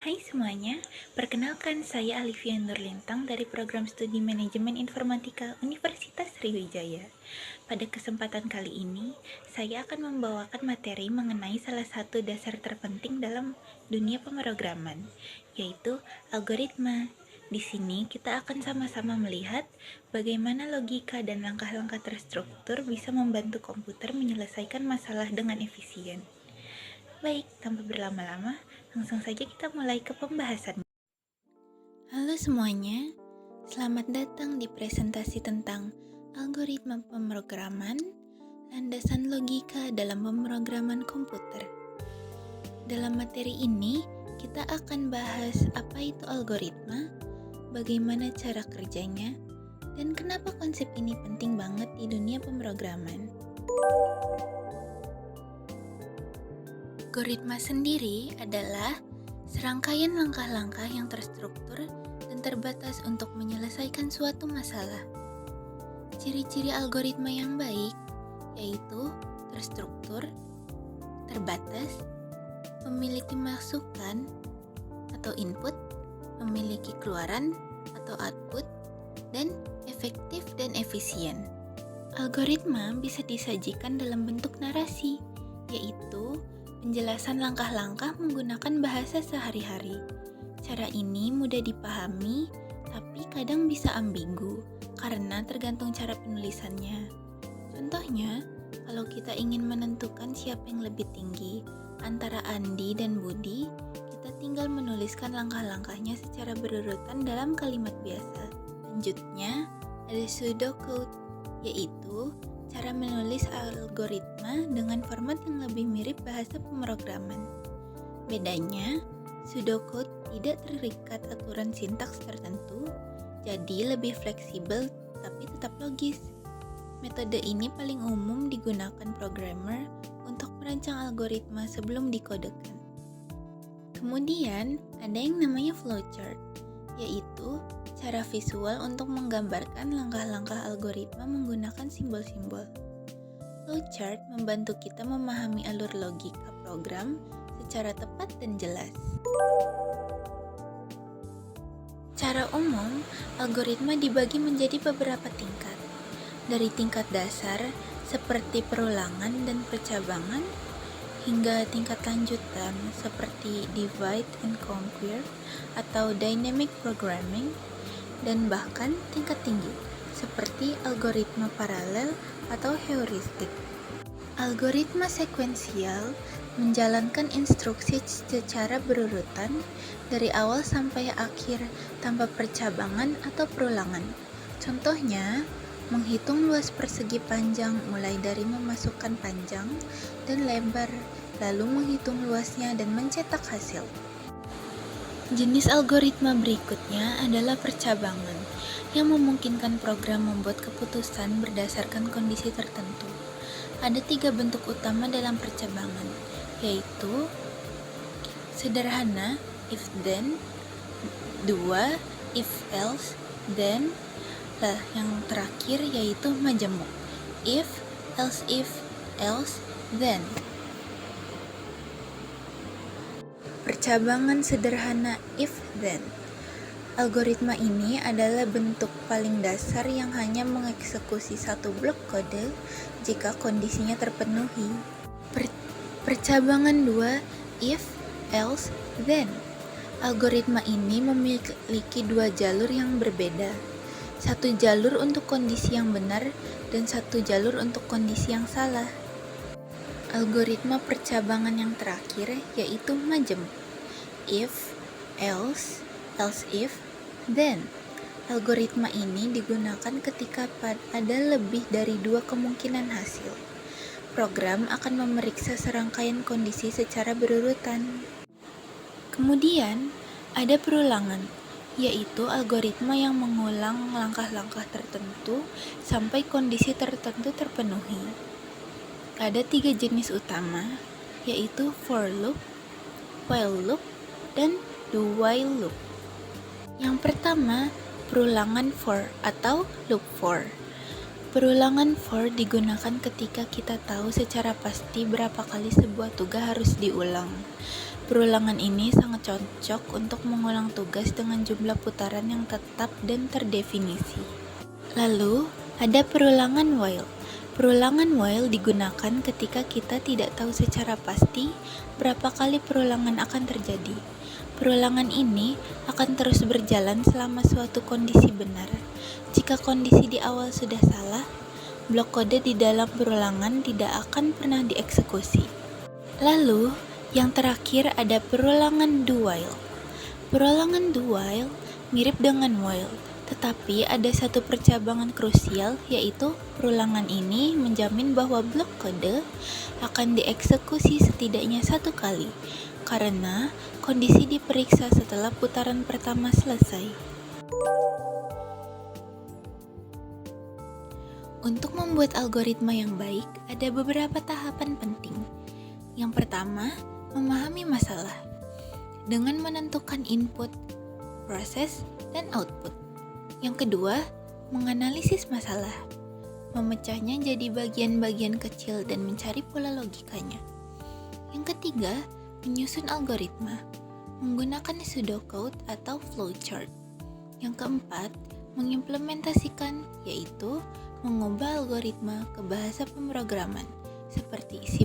Hai semuanya, perkenalkan saya Alivia Nurlintang dari Program Studi Manajemen Informatika Universitas Sriwijaya. Pada kesempatan kali ini, saya akan membawakan materi mengenai salah satu dasar terpenting dalam dunia pemrograman, yaitu algoritma. Di sini kita akan sama-sama melihat bagaimana logika dan langkah-langkah terstruktur bisa membantu komputer menyelesaikan masalah dengan efisien. Baik, tanpa berlama-lama, langsung saja kita mulai ke pembahasan. Halo semuanya, selamat datang di presentasi tentang algoritma pemrograman, landasan logika dalam pemrograman komputer. Dalam materi ini, kita akan bahas apa itu algoritma, bagaimana cara kerjanya, dan kenapa konsep ini penting banget di dunia pemrograman. Algoritma sendiri adalah serangkaian langkah-langkah yang terstruktur dan terbatas untuk menyelesaikan suatu masalah. Ciri-ciri algoritma yang baik yaitu terstruktur, terbatas, memiliki masukan atau input, memiliki keluaran atau output, dan efektif dan efisien. Algoritma bisa disajikan dalam bentuk narasi, yaitu penjelasan langkah-langkah menggunakan bahasa sehari-hari. Cara ini mudah dipahami, tapi kadang bisa ambigu karena tergantung cara penulisannya. Contohnya, kalau kita ingin menentukan siapa yang lebih tinggi antara Andi dan Budi, kita tinggal menuliskan langkah-langkahnya secara berurutan dalam kalimat biasa. Lanjutnya, ada pseudocode, yaitu cara menulis algoritma dengan format yang lebih mirip bahasa pemrograman. Bedanya, pseudocode tidak terikat aturan sintaks tertentu, jadi lebih fleksibel tapi tetap logis. Metode ini paling umum digunakan programmer untuk merancang algoritma sebelum dikodekan. Kemudian, ada yang namanya flowchart, yaitu cara visual untuk menggambarkan langkah-langkah algoritma menggunakan simbol-simbol. Flowchart membantu kita memahami alur logika program secara tepat dan jelas. Secara umum, algoritma dibagi menjadi beberapa tingkat. Dari tingkat dasar seperti perulangan dan percabangan, hingga tingkat lanjutan seperti divide and conquer atau dynamic programming, dan bahkan tingkat tinggi seperti algoritma paralel atau heuristik. Algoritma sekuensial menjalankan instruksi secara berurutan dari awal sampai akhir tanpa percabangan atau perulangan. Contohnya, menghitung luas persegi panjang mulai dari memasukkan panjang dan lebar, lalu menghitung luasnya dan mencetak hasil. Jenis algoritma berikutnya adalah percabangan, yang memungkinkan program membuat keputusan berdasarkan kondisi tertentu. Ada 3 bentuk utama dalam percabangan, yaitu sederhana, if-then, 2, if-else, then, yang terakhir yaitu majemuk, if, else, then. Percabangan sederhana if-then. Algoritma ini adalah bentuk paling dasar yang hanya mengeksekusi satu blok kode jika kondisinya terpenuhi. Percabangan 2, if, else, then. Algoritma ini memiliki 2 jalur yang berbeda. Satu jalur untuk kondisi yang benar dan satu jalur untuk kondisi yang salah. Algoritma percabangan yang terakhir yaitu majemuk, if, else if, then. Algoritma ini digunakan ketika ada lebih dari 2 kemungkinan hasil. Program akan memeriksa serangkaian kondisi secara berurutan. Kemudian, ada perulangan, yaitu algoritma yang mengulang langkah-langkah tertentu sampai kondisi tertentu terpenuhi. Ada 3 jenis utama, yaitu for loop, while loop, dan do while loop. Yang pertama, perulangan for atau loop for. Perulangan for digunakan ketika kita tahu secara pasti berapa kali sebuah tugas harus diulang. Perulangan ini sangat cocok untuk mengulang tugas dengan jumlah putaran yang tetap dan terdefinisi. Lalu, ada perulangan while. Perulangan while digunakan ketika kita tidak tahu secara pasti berapa kali perulangan akan terjadi. Perulangan ini akan terus berjalan selama suatu kondisi benar. Jika kondisi di awal sudah salah, blok kode di dalam perulangan tidak akan pernah dieksekusi. Lalu, yang terakhir ada perulangan do while. Perulangan do while mirip dengan while, tetapi ada satu percabangan krusial, yaitu perulangan ini menjamin bahwa blok kode akan dieksekusi setidaknya satu kali, karena kondisi diperiksa setelah putaran pertama selesai. Untuk membuat algoritma yang baik, ada beberapa tahapan penting. Yang pertama, memahami masalah dengan menentukan input, proses, dan output. Yang kedua, menganalisis masalah, memecahnya jadi bagian-bagian kecil dan mencari pola logikanya. Yang ketiga, menyusun algoritma menggunakan pseudocode atau flowchart. Yang keempat, mengimplementasikan, yaitu mengubah algoritma ke bahasa pemrograman seperti C++,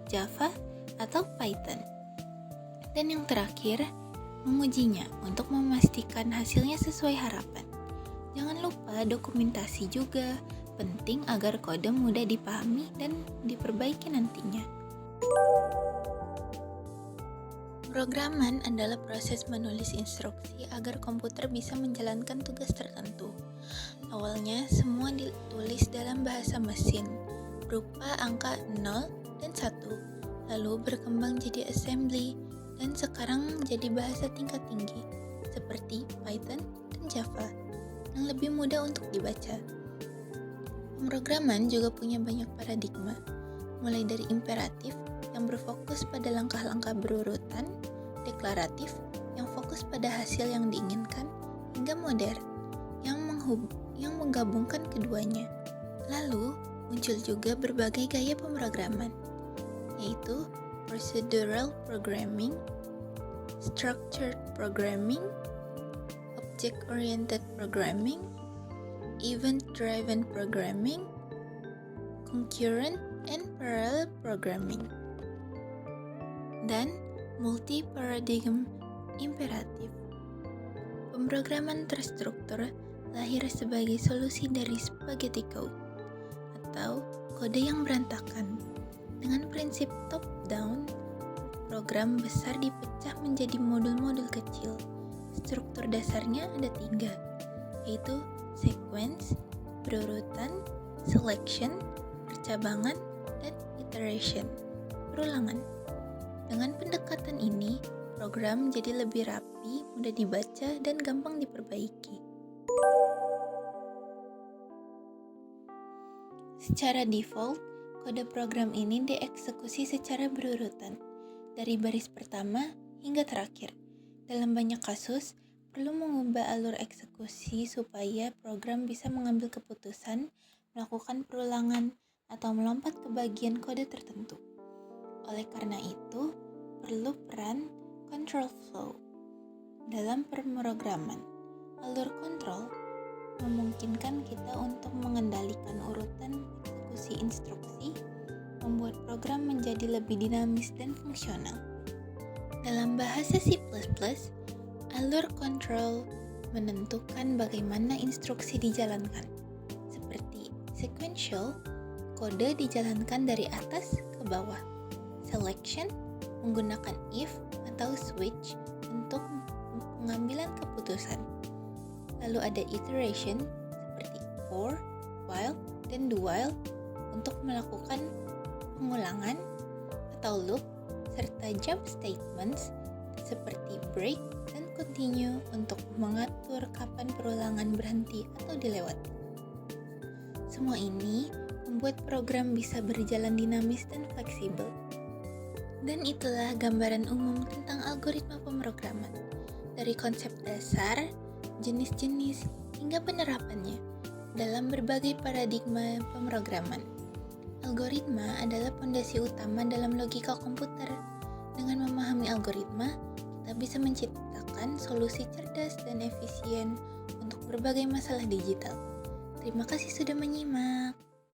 Java, atau Python. Dan yang terakhir, mengujinya untuk memastikan hasilnya sesuai harapan. Jangan lupa dokumentasi juga, penting agar kode mudah dipahami dan diperbaiki nantinya. Pemrograman adalah proses menulis instruksi agar komputer bisa menjalankan tugas tertentu. Awalnya, semua ditulis dalam bahasa mesin, berupa angka 0 dan 1, lalu berkembang jadi assembly, dan sekarang jadi bahasa tingkat tinggi, seperti Python dan Java, yang lebih mudah untuk dibaca. Pemrograman juga punya banyak paradigma, mulai dari imperatif yang berfokus pada langkah-langkah berurutan, deklaratif yang fokus pada hasil yang diinginkan, hingga modern yang menggabungkan keduanya. Lalu, muncul juga berbagai gaya pemrograman, yaitu procedural programming, structured programming, object-oriented programming, event-driven programming, concurrent and parallel programming, dan multi-paradigm imperatif. Pemrograman terstruktur lahir sebagai solusi dari spaghetti code atau kode yang berantakan. Dengan prinsip top-down, program besar dipecah menjadi modul-modul kecil. Struktur dasarnya ada 3, yaitu sequence, berurutan, selection, percabangan, dan iteration, perulangan. Dengan pendekatan ini, program jadi lebih rapi, mudah dibaca, dan gampang diperbaiki. Secara default, kode program ini dieksekusi secara berurutan, dari baris pertama hingga terakhir. Dalam banyak kasus, perlu mengubah alur eksekusi supaya program bisa mengambil keputusan, melakukan perulangan, atau melompat ke bagian kode tertentu. Oleh karena itu, perlu peran control flow. Dalam pemrograman, alur kontrol memungkinkan kita untuk mengendalikan urutan eksekusi instruksi, membuat program menjadi lebih dinamis dan fungsional. Dalam bahasa C++, alur kontrol menentukan bagaimana instruksi dijalankan. Seperti sequential, kode dijalankan dari atas ke bawah. Selection menggunakan if atau switch untuk pengambilan keputusan. Lalu ada iteration seperti for, while, dan do while untuk melakukan pengulangan atau loop, serta jump statements seperti break dan continue untuk mengatur kapan perulangan berhenti atau dilewati. Semua ini membuat program bisa berjalan dinamis dan fleksibel. Dan itulah gambaran umum tentang algoritma pemrograman, dari konsep dasar, jenis-jenis, hingga penerapannya dalam berbagai paradigma pemrograman. Algoritma adalah fondasi utama dalam logika komputer. Dengan memahami algoritma, kita bisa menciptakan solusi cerdas dan efisien untuk berbagai masalah digital. Terima kasih sudah menyimak.